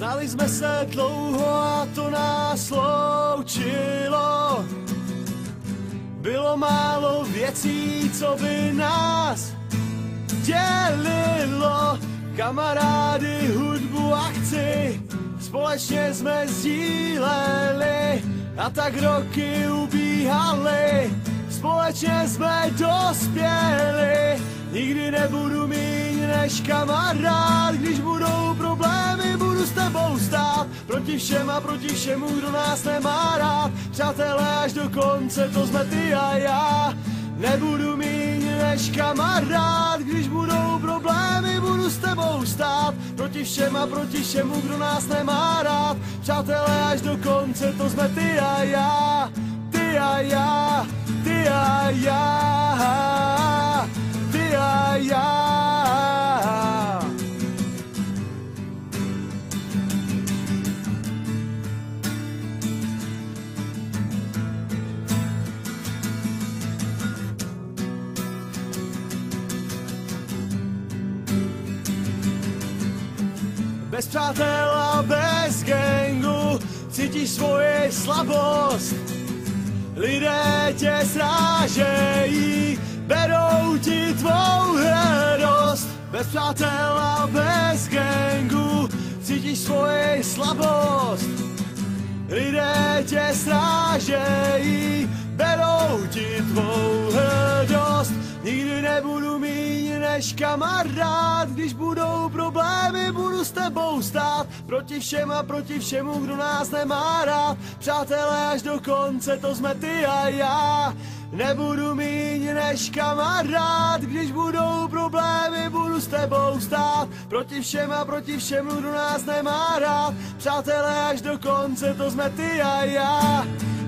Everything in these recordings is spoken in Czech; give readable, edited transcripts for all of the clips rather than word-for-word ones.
Znali jsme se dlouho a to nás loučilo. Bylo málo věcí, co by nás dělilo. Kamarády, hudbu, akci, společně jsme sdíleli a tak roky ubíhaly. Společně jsme dospěli, nikdy nebudu míň než kamarád. Když budou problémy, budu s tebou stát, proti všem a proti všemu, kdo nás nemá rád. Přátelé až do konce, to jsme ty a já. Nebudu míň než kamarád, když budou problémy, budu s tebou stát, proti všem a proti všemu, kdo nás nemá rád. Přátelé až do konce, to jsme ty a já. Ty a já, ty a já, ty a já. Bez přátel a bez gangu cítíš svoji slabost. Lidé tě srážejí, berou ti tvou hrdost. Bez přátel a bez gangu cítíš svoji slabost. Lidé tě srážejí, berou ti tvou hrdost. Nikdy nebudu míň než kamarád, když budou problémy, budu s tebou stát, proti všem a proti všemu, kdo nás nemá rád. Přátelé až do konce, to jsme ty a já. Nebudu míň než kamarád, když budou problémy, budu s tebou stát, proti všem a proti všemu, kdo nás nemá rád. Přátelé až do konce, to jsme ty a já.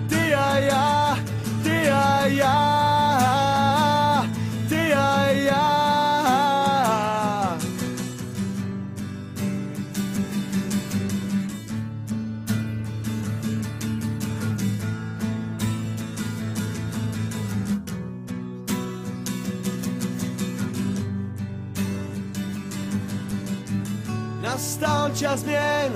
Ty a já, ty a já, ty a já. Nastal čas změn,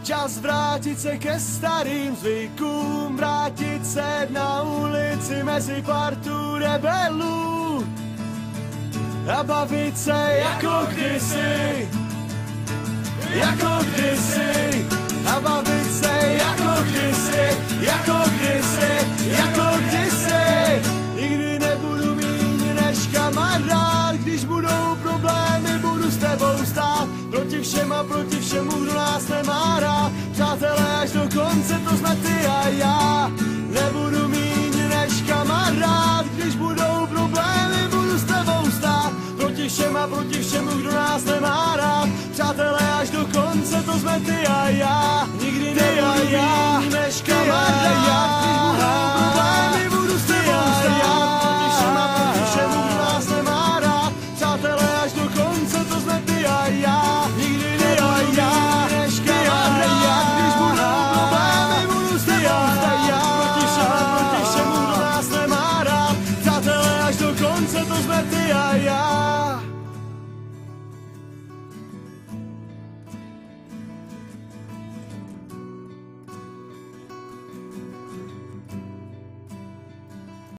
čas vrátit se ke starým zvykům, vrátit se na ulici mezi partu rebelů a bavit se jako kdysi, jako kdysi, a bavit se jako kdysi, jako kdysi, jako kdysi. Nikdy nebudu míň než kamarád, když budou problémy, budu s tebou stát, proti všem a proti všemu, kdo nás nemá rád. Přátelé až do konce, to jsme ty a já. Nebudu míň než kamarád, když budou problémy, budu s tebou stát, proti všem a proti všemu, kdo nás nemá rád. Přátelé až do konce, to jsme ty a já. Nikdy nebudu míň než kamarád, když budou problémy, budu s tebou stát, proti všem a proti všemu, kdo nás nemá rád. Přátelé až do konce, to jsme ty a já. Nikdy nebudu míň než kamarád, když budou problémy, budu s tebou stát, proti všem a proti všemu, kdo nás nemá rád. Přátelé až do konce, to jsme ty a já.